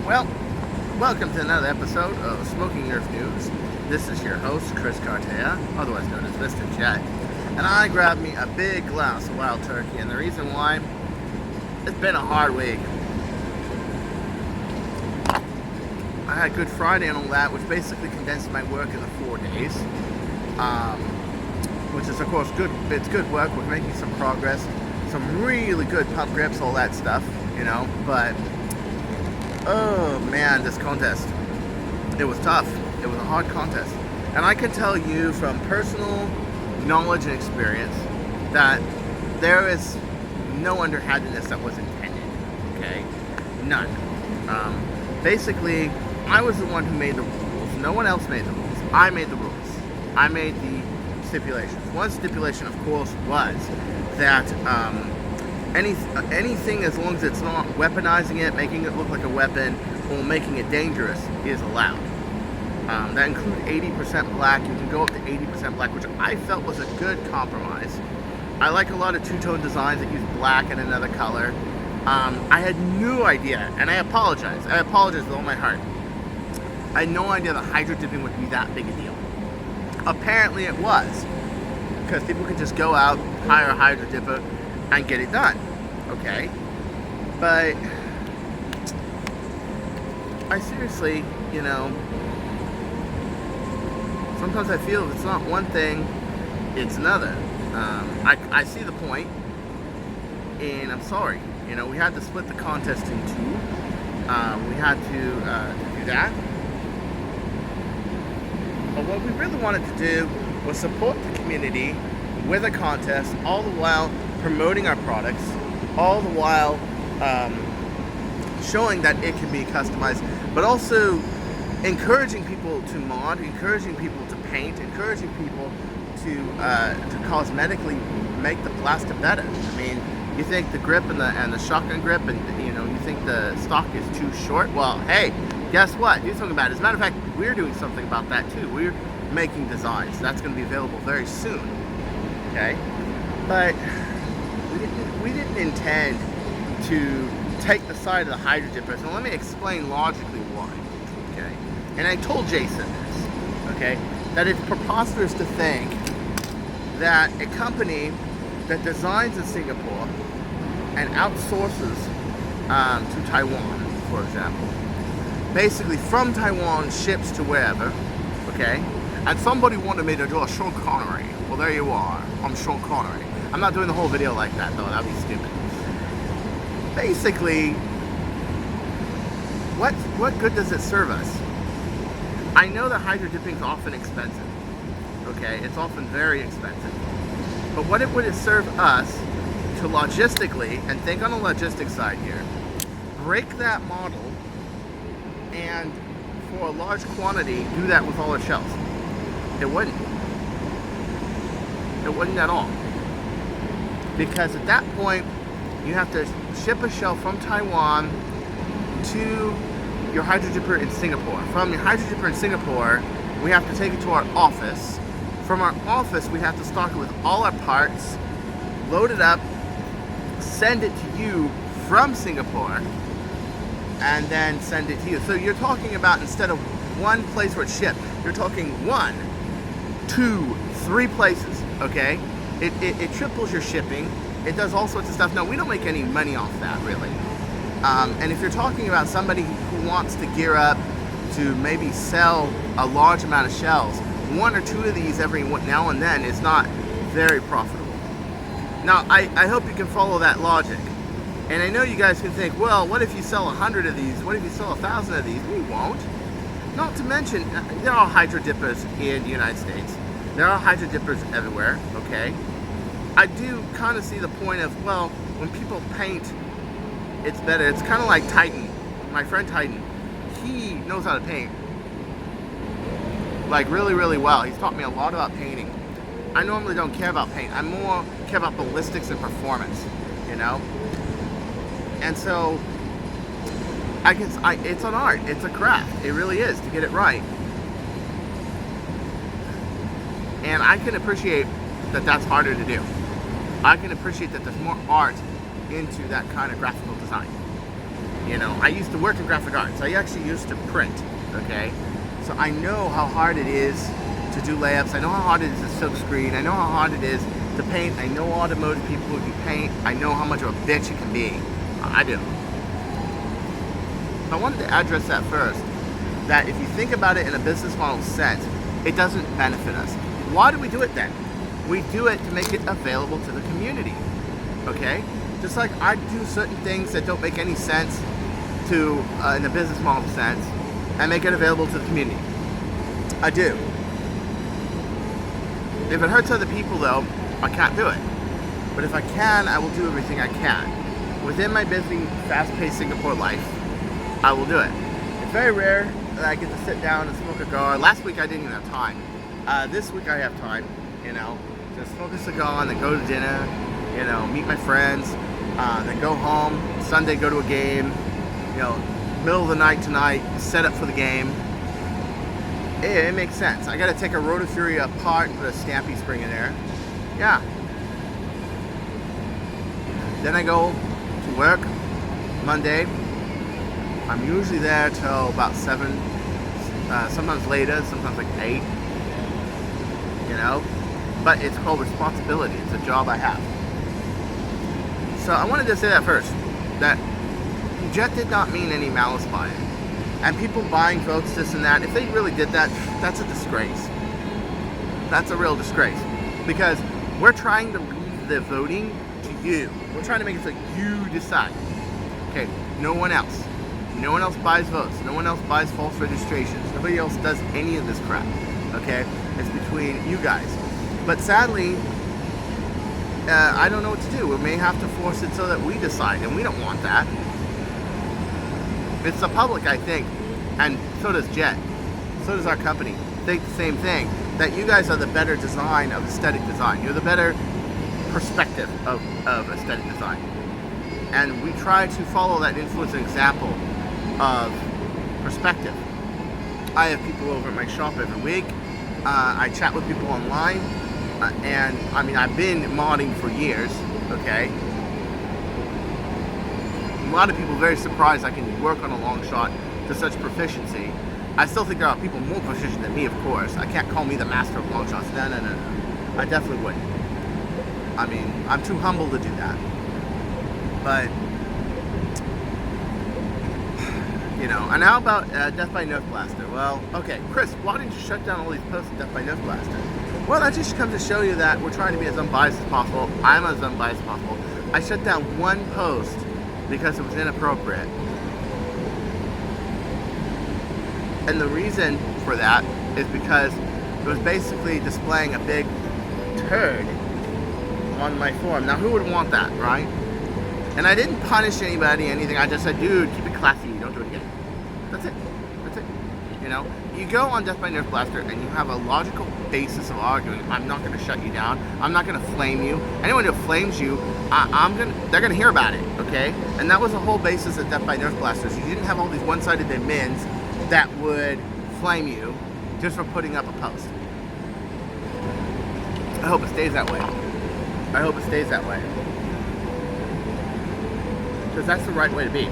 Well, welcome to another episode of Smoking Nerf News. This is your host, Chris Cartea, otherwise known as Mr. Jet. And I grabbed me a big glass of wild turkey, and the reason why, it's been a hard week. I had Good Friday and all that, which basically condensed my work into 4 days. Which is, of course, good. It's good work. We're making some progress. Some really good pump grips, all that stuff, you know. But, oh man, this contest, it was tough. It was a hard contest. And I can tell you from personal knowledge and experience that there is no underhandedness that was intended, okay? None. Basically, I was the one who made the rules. No one else made the rules. I made the rules. I made the stipulations. One stipulation, of course, was that anything as long as it's not weaponizing it, making it look like a weapon, or making it dangerous is allowed. That includes 80% black. You can go up to 80% black, which I felt was a good compromise. I like a lot of two-tone designs that use black and another color. I had no idea, and I apologize. I apologize with all my heart. I had no idea that hydro dipping would be that big a deal. Apparently it was, because people could just go out, hire a hydro dipper, and get it done. Okay? But I seriously, you know, sometimes I feel if it's not one thing, it's another. I see the point, and I'm sorry. You know, we had to split the contest in two. We had to do that. But what we really wanted to do was support the community with a contest, all the while promoting our products, all the while showing that it can be customized, but also encouraging people to mod, encouraging people to paint, encouraging people to cosmetically make the blaster better. I mean, you think the grip and the shotgun grip, and you know, you think the stock is too short. Well, hey, guess what? Do something about it. As a matter of fact, we're doing something about that too. We're making designs. That's going to be available very soon. Okay, but we didn't intend to take the side of the hydro dippers. And let me explain logically why. Okay, and I told Jason this. Okay, that it's preposterous to think that a company that designs in Singapore and outsources to Taiwan, for example, basically from Taiwan ships to wherever, okay? And somebody wanted me to do a Sean Connery. Well, there you are. I'm Sean Connery. I'm not doing the whole video like that, though. That'd be stupid. Basically, what good does it serve us? I know that hydro dipping is often expensive, okay? It's often very expensive. But what would it serve us to logistically, and think on the logistics side here, break that model and for a large quantity do that with all our shells? It wouldn't. It wouldn't at all. Because at that point, you have to ship a shell from Taiwan to your hydro dipper in Singapore. From your hydro dipper in Singapore, we have to take it to our office. From our office, we have to stock it with all our parts, load it up, send it to you from Singapore, and then send it to you. So you're talking about, instead of one place where it's shipped, you're talking 1, 2, 3 places, okay? It triples your shipping. It does all sorts of stuff. Now, we don't make any money off that, really. And if you're talking about somebody who wants to gear up to maybe sell a large amount of shells, 1 or 2 of these every now and then is not very profitable. Now, I hope you can follow that logic. And I know you guys can think, well, what if you sell 100 of these? What if you sell 1,000 of these? We won't. Not to mention, there are hydro dippers in the United States. There are hydro dippers everywhere, okay? I do kind of see the point of, well, when people paint, it's better. It's kind of like Titan. My friend Titan, he knows how to paint. Like really, really well. He's taught me a lot about painting. I normally don't care about paint. I more care about ballistics and performance, you know? And so, it's an art. It's a craft. It really is, to get it right. And I can appreciate that that's harder to do. I can appreciate that there's more art into that kind of graphical design. You know, I used to work in graphic arts. I actually used to print, okay? So I know how hard it is to do layups. I know how hard it is to silk screen. I know how hard it is to paint. I know automotive people who can paint. I know how much of a bitch it can be. I do. I wanted to address that first, that if you think about it in a business model sense, it doesn't benefit us. Why do we do it then? We do it to make it available to the community, okay? Just like I do certain things that don't make any sense to in a business model sense and make it available to the community. I do. If it hurts other people though, I can't do it. But if I can, I will do everything I can. Within my busy, fast-paced Singapore life, I will do it. It's very rare that I get to sit down and smoke a cigar. Last week I didn't even have time. This week I have time, you know, just smoke a cigar and then go to dinner, you know, meet my friends, then go home, Sunday go to a game, you know, middle of the night tonight, set up for the game. It makes sense. I gotta take a Rotofury apart and put a Stampy spring in there. Yeah. Then I go to work Monday. I'm usually there till about 7, sometimes later, sometimes like 8, you know, but it's called responsibility. It's a job I have. So I wanted to say that first, that Jet did not mean any malice by it. And people buying votes, this and that, if they really did that, that's a disgrace. That's a real disgrace. Because we're trying to leave the voting to you. We're trying to make it so you decide. Okay, no one else. No one else buys votes. No one else buys false registrations. Nobody else does any of this crap. Okay? It's between you guys. But sadly, I don't know what to do. We may have to force it so that we decide, and we don't want that. It's the public, I think, and so does Jet. So does our company. Think the same thing. That you guys are the better design of aesthetic design. You're the better perspective of aesthetic design. And we try to follow that influence and example of perspective. I have people over at my shop every week. I chat with people online, and I mean, I've been modding for years, okay? A lot of people are very surprised I can work on a long shot to such proficiency. I still think there are people more proficient than me, of course. I can't call me the master of long shots. No. I definitely wouldn't. I mean, I'm too humble to do that. But you know, and how about Death by Nerf Blaster? Well, okay, Chris, why didn't you shut down all these posts of Death by Nerf Blaster? Well, that just comes to show you that we're trying to be as unbiased as possible. I'm as unbiased as possible. I shut down one post because it was inappropriate. And the reason for that is because it was basically displaying a big turd on my forum. Now, who would want that, right? And I didn't punish anybody, anything. I just said, dude, keep it classy. Don't do it again. That's it. That's it. You know, you go on Death by Nerf Blaster and you have a logical basis of arguing. I'm not going to shut you down. I'm not going to flame you. Anyone who flames you, they're going to hear about it, okay? And that was the whole basis of Death by Nerf Blasters. You didn't have all these one-sided admins that would flame you just for putting up a post. I hope it stays that way. I hope it stays that way. Because that's the right way to be.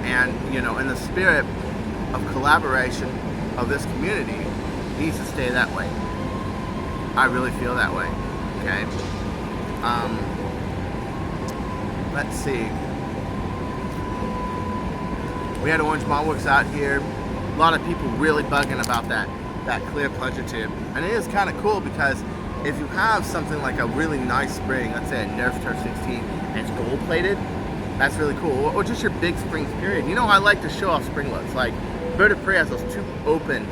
And, you know, in the spirit of collaboration of this community, it needs to stay that way. I really feel that way. Okay? Let's see. We had Orange Malworks out here. A lot of people really bugging about that clear plunger tube. And it is kind of cool because if you have something like a really nice spring, let's say a Nerf Turf 16, and it's gold plated, that's really cool. Or just your big springs, period. You know, I like to show off spring looks. Like, Bird of Prey has those two open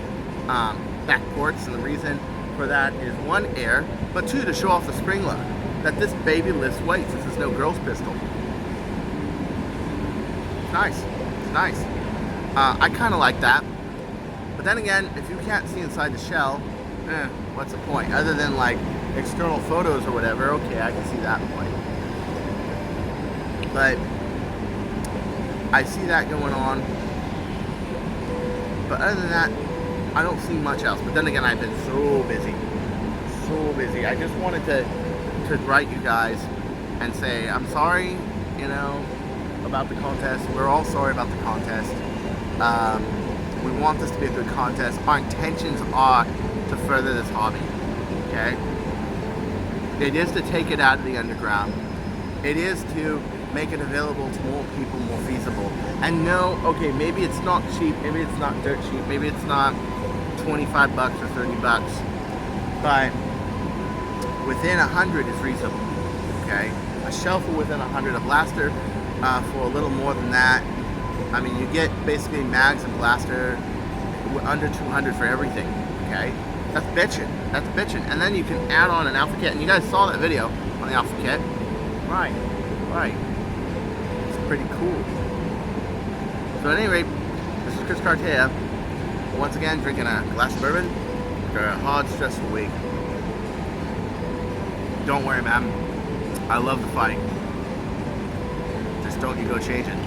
back ports, and the reason for that is one, air, but two, to show off the spring look. That this baby lifts weights. This is no girl's pistol. It's nice. It's nice. I kind of like that. But then again, if you can't see inside the shell, what's the point? Other than like external photos or whatever, okay, I can see that point. But I see that going on. But other than that, I don't see much else. But then again, I've been so busy. So busy. I just wanted to write you guys and say, I'm sorry, you know, about the contest. We're all sorry about the contest. We want this to be a good contest. Our intentions are to further this hobby. Okay? It is to take it out of the underground. It is to make it available to more people, more feasible. And no, okay, maybe it's not cheap, maybe it's not dirt cheap, maybe it's not 25 bucks or 30 bucks, but within 100 is reasonable, okay? A shelf within 100, a blaster for a little more than that. I mean, you get basically mags and blaster under 200 for everything, okay? That's bitchin', that's bitchin'. And then you can add on an alpha kit, and you guys saw that video on the alpha kit. Right. It's pretty cool. So at any rate, this is Chris Cartea. Once again, drinking a glass of bourbon after a hard, stressful week. Don't worry, man. I love the fight. Just don't you go change it.